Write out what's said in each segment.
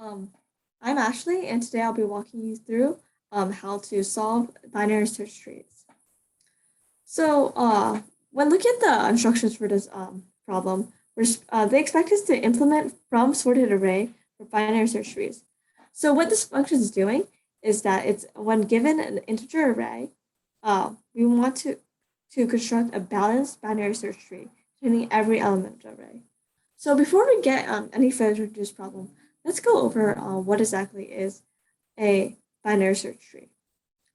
Um, I'm Ashley, and today I'll be walking you through how to solve binary search trees. So, when looking at the instructions for this problem, they expect us to implement from sorted array for binary search trees. So, what this function is doing is that it's when given an integer array, we want to construct a balanced binary search tree containing every element of the array. So, before we get any further into this problem, let's go over what exactly is a binary search tree.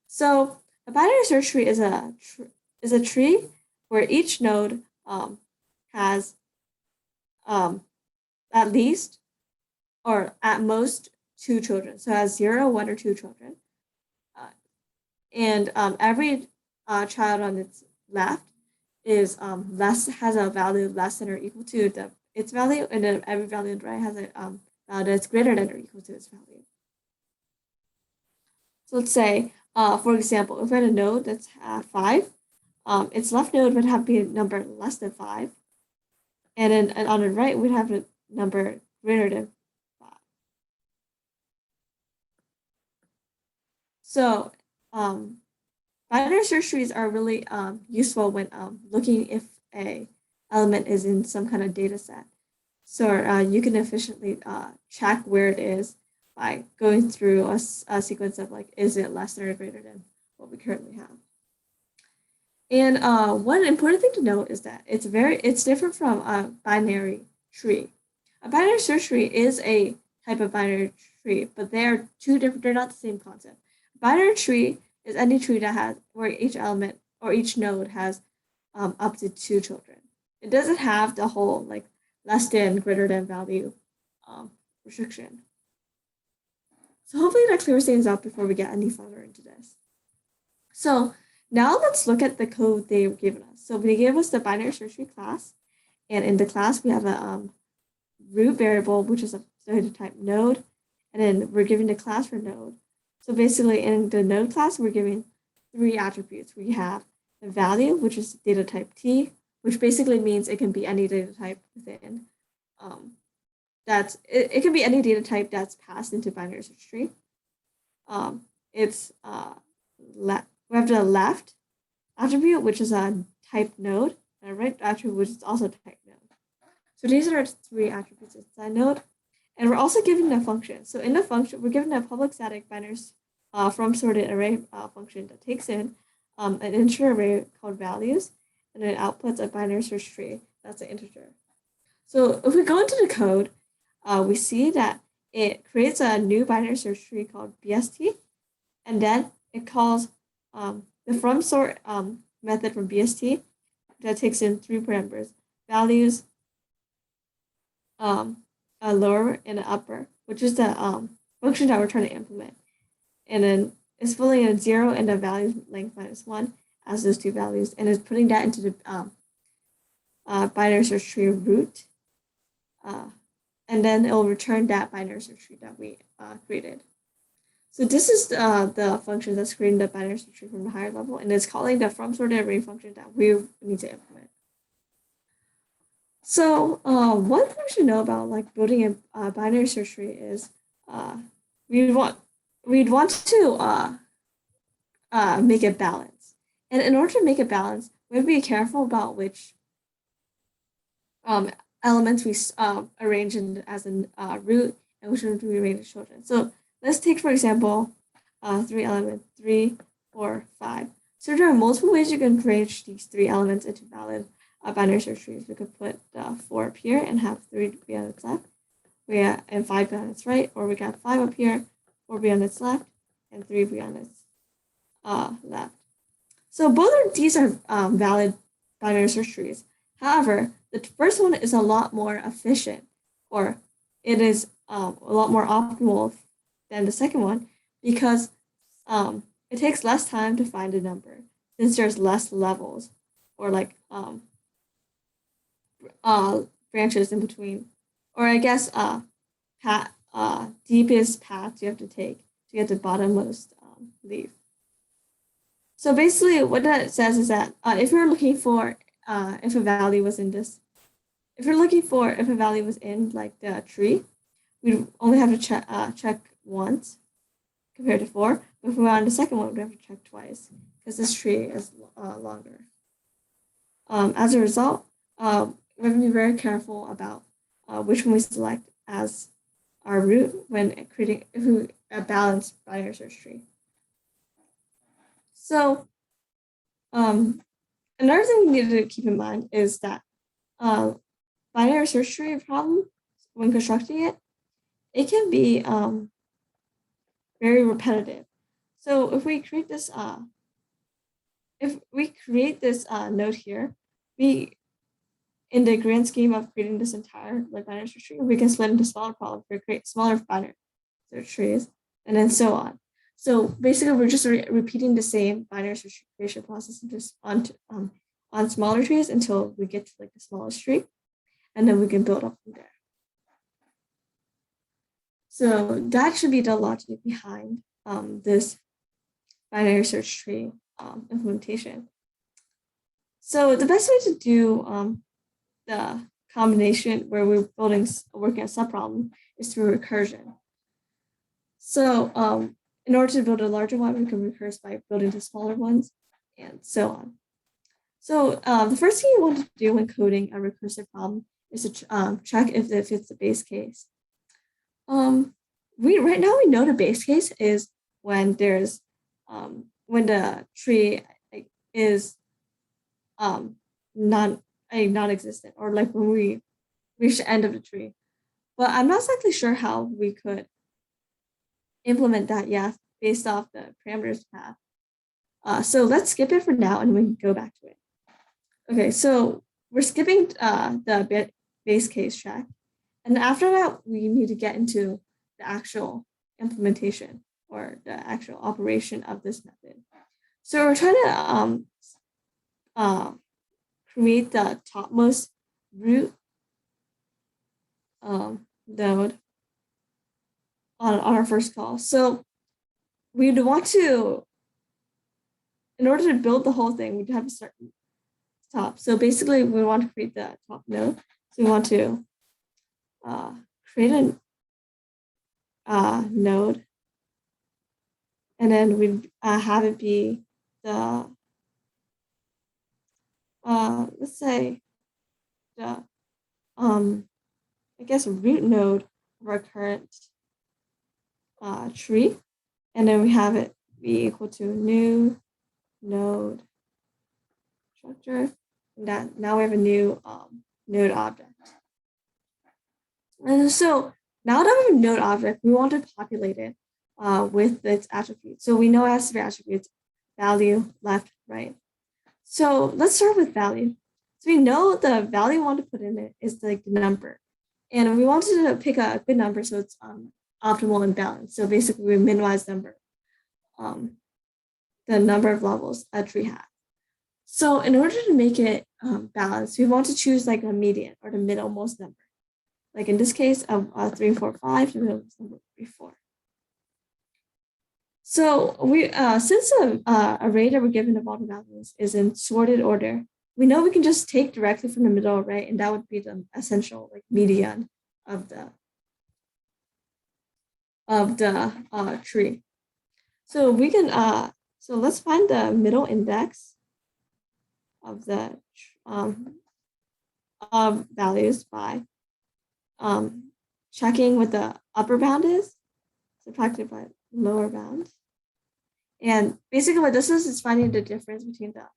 So a binary search tree is a tree where each node has at least or at most two children. So it has 0, 1, or 2 children, and every child on its left is less has a value less than or equal to its value, and then every value on the right has a value that's greater than or equal to its value. So let's say, for example, if we had a node that's 5, its left node would have to be a number less than 5, and then and on the right we'd have a number greater than 5. So binary search trees are really useful when looking if a element is in some kind of data set. So you can efficiently check where it is by going through a sequence of like, is it less than or greater than what we currently have? And one important thing to note is that it's different from a binary tree. A binary search tree is a type of binary tree, but they are two different. They're not the same concept. A binary tree is any tree that has where each element or each node has up to 2 children. It doesn't have the whole like less than, greater than value restriction. So hopefully that clears things up before we get any further into this. So now let's look at the code they've given us. So they gave us the binary search tree class, and in the class we have a root variable, which is a data type node, and then we're giving the class for node. So basically in the node class, we're giving 3 attributes. We have the value, which is data type t, which basically means it can be any data type within it can be any data type that's passed into binary search tree. It's we have the left attribute, which is a type node, and a right attribute, which is also type node. So these are 3 attributes inside node, and we're also given a function. So in the function, we're given a public static binary from sorted array function that takes in an integer array called values, and it outputs a binary search tree that's an integer. So if we go into the code, we see that it creates a new binary search tree called BST, and then it calls the from sort method from BST that takes in 3 parameters: values, a lower, and an upper, which is the function that we're trying to implement. And then it's filling in 0 and the value length -1 as those 2 values, and it's putting that into the binary search tree root. And then it will return that binary search tree that we created. So this is the function that's creating the binary search tree from the higher level, and it's calling the from sorted array function that we need to implement. So one thing we should know about like building a binary search tree is we'd want to make it balanced, and in order to make it balanced, we have to be careful about which elements we arrange as a root and which ones we arrange as children. So let's take, for example, 3 elements, 3, 4, 5. So there are multiple ways you can arrange these 3 elements into valid binary search trees. We could put 4 up here and have 3 be on its left, and 5 be on its right, or we got 5 up here, 4 be on its left, and 3 be on its left. So both of these are valid binary search trees. However, the first one is a lot more efficient, or it is a lot more optimal than the second one, because it takes less time to find a number since there's less levels or like branches in between, or I guess deepest path you have to take to get the bottommost leaf. So basically what that says is that if you're looking for if a value was in this, if you're looking for if a value was in like the tree, we'd only have to check once compared to 4. But if we want the second one, we'd have to check twice because this tree is longer. As a result, we're going to be very careful about which one we select as our root when creating a balanced binary search tree. So another thing we need to keep in mind is that binary search tree problem, when constructing it, it can be very repetitive. So if we create this node here, in the grand scheme of creating this entire binary search tree, we can split into smaller problems to create smaller binary search trees, and then so on. So basically, we're just repeating the same binary search creation process just on smaller trees until we get to the smallest tree, and then we can build up from there. So that should be the logic behind this binary search tree implementation. So the best way to do the combination where we're working a subproblem is through recursion. So in order to build a larger one, we can recurse by building the smaller ones, and so on. So the first thing you want to do when coding a recursive problem is to check if it fits the base case. Right now we know the base case is when there's when the tree is non-existent, or when we reach the end of the tree. But I'm not exactly sure how we could implement that yet based off the parameters path. So let's skip it for now and we can go back to it. Okay, so we're skipping the base case check. And after that, we need to get into the actual implementation or the actual operation of this method. So we're trying to create the topmost root node on our first call. So we'd want to, in order to build the whole thing, we'd have to start from the top. So basically, we want to create the top node. So we want to create a node, and then we have it be the let's say the I guess root node of our current tree, and then we have it be equal to new node structure, and that now we have a new node object. And so now that we have a node object, we want to populate it with its attributes. So we know it has three attributes: value, left, right. So let's start with value. So we know the value we want to put in it is the number. And we wanted to pick a good number so it's optimal and balanced. So basically we minimize the number of levels a tree has. So in order to make it balanced, we want to choose a median or the middlemost number. Like in this case of 3, 4, 5, the middlemost number would be 4. So we since the array that we're given of all the values is in sorted order, we know we can just take directly from the middle array, and that would be the essential median of the tree. So we can so let's find the middle index of the values by checking what the upper bound is, subtracted by lower bound. And basically what this is finding the difference between the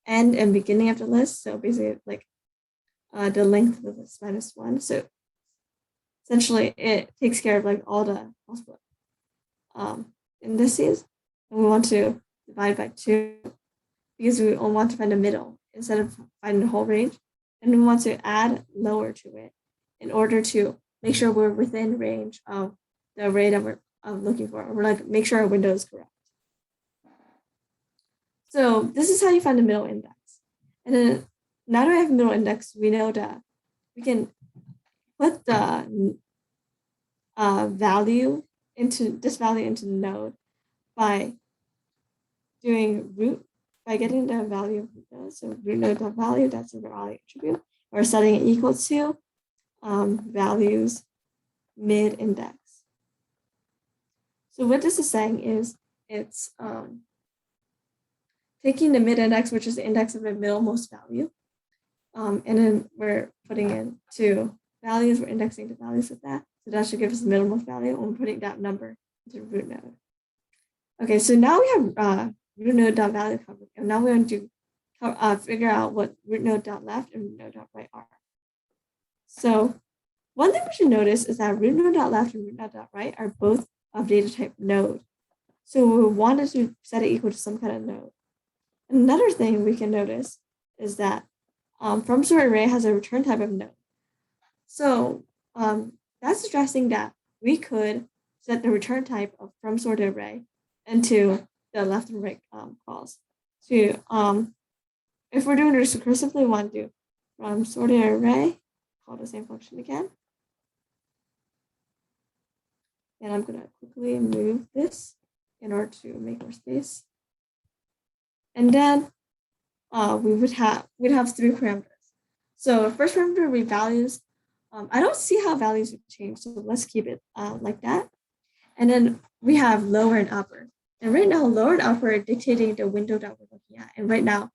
end and beginning of the list. So basically the length of the list minus 1. So essentially it takes care of all the possible indices. And we want to divide by 2 because we only want to find the middle instead of finding the whole range. And we want to add lower to it in order to make sure we're within range of the array that we're looking for. We're make sure our window is correct. So this is how you find the middle index. And then now that we have a middle index, we know that we can put the value into the node by doing root, by getting the value of the node. So root node.value, that's the value attribute. Or setting it equal to values mid index. So what this is saying is it's taking the mid index, which is the index of the middlemost value, and then we're putting in two values, we're indexing the values of that. So that should give us the middlemost value, and we're putting that number into the root node. Okay, so now we have root node.value covered, and now we're going to figure out what root node.left and root node.right are. So one thing we should notice is that root node.left and root node.right are both of data type node. So we wanted to set it equal to some kind of node. Another thing we can notice is that from sort array has a return type of node. So that's suggesting that we could set the return type of from sorted array into the left and right calls. So if we're doing this recursively, we want to do from sorted array, call the same function again. And I'm going to quickly move this in order to make more space. And then we'd have three parameters. So first parameter we values. I don't see how values would change, so let's keep it like that. And then we have lower and upper. And right now, lower and upper are dictating the window that we're looking at. And right now,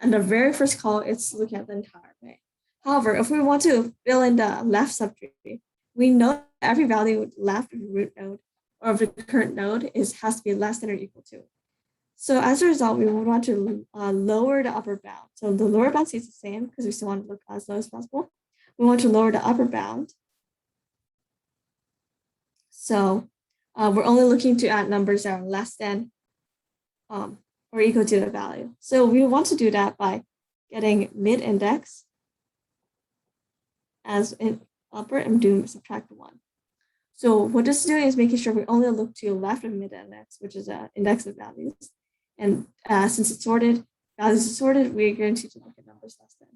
on the very first call, it's looking at the entire array. However, if we want to fill in the left subtree, we know every value left of the root node or of the current node has to be less than or equal to. So as a result, we would want to lower the upper bound. So the lower bound stays the same because we still want to look as low as possible. We want to lower the upper bound. So we're only looking to add numbers that are less than or equal to the value. So we want to do that by getting mid index as an upper and doing subtract 1. So what this is doing is making sure we only look to left of mid index, which is an index of values. And since it's sorted, values are sorted, we're going to look at numbers less than.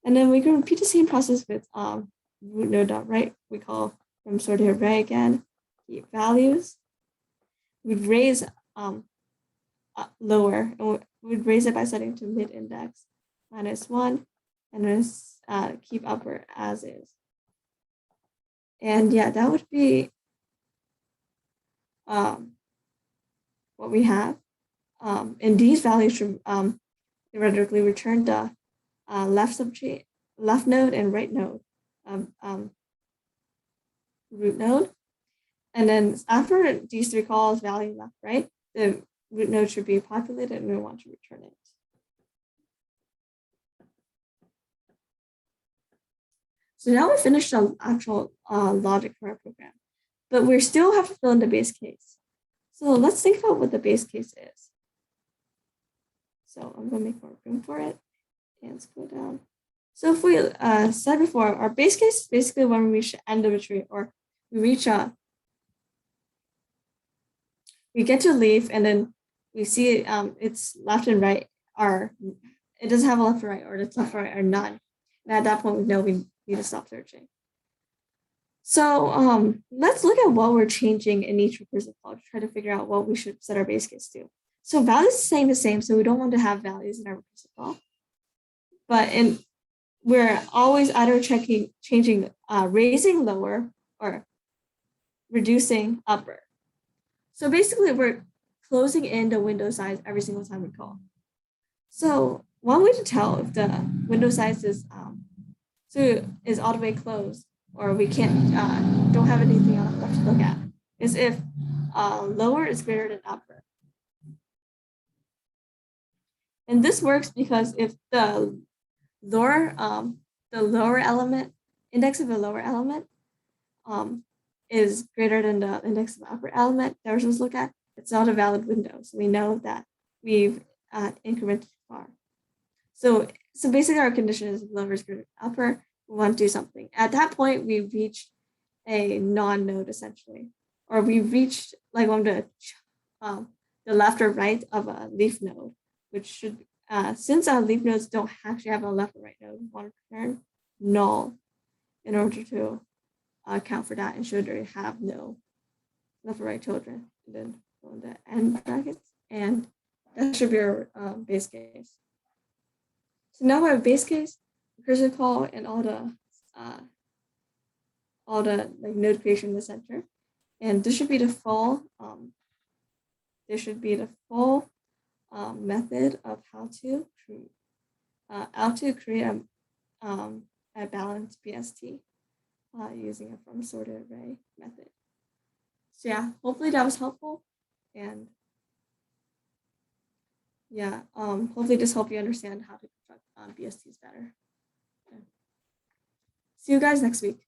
And then we can repeat the same process with root node.right. We call from sorted array again, keep values. We'd raise lower, and we'd raise it by setting to mid index -1, and then keep upper as is. And yeah, that would be what we have. And these values should theoretically return the left node and right node root node. And then after these three calls, value left, right, the root node should be populated and we want to return it. So now we finished the actual logic for our program, but we still have to fill in the base case. So let's think about what the base case is. So I'm going to make more room for it and scroll down. So if we said before, our base case is basically when we reach the end of a tree, or we reach we get to a leaf and then we see its left and right it doesn't have a left and right, or its left and right are none. And at that point, we know we need to stop searching. So let's look at what we're changing in each recursive call to try to figure out what we should set our base case to. So values is staying the same, so we don't want to have values in our recursive call. But we're always either changing raising lower or reducing upper. So basically, we're closing in the window size every single time we call. So one way to tell if the window size is all the way closed, or we don't have anything else left to look at, is if lower is greater than upper. And this works because if the lower element, index of the lower element is greater than the index of the upper element that we're supposed to look at, it's not a valid window. So we know that we've incremented too far. So basically our condition is lower is greater than upper. We want to do something. At that point, we reached a non-node essentially, or we reached like on the left or right of a leaf node, which should since our leaf nodes don't actually have a left or right node, we want to return null in order to account for that and show they have no left or right children. And then on the end brackets, and that should be our base case. So now we have base case, recursive call, and all all the like node creation in the center. And this should be the full method of how to create a balanced BST using a from sorted array method. So yeah, hopefully that was helpful, and yeah, hopefully this helped you understand how to construct BSTs better. Okay. See you guys next week.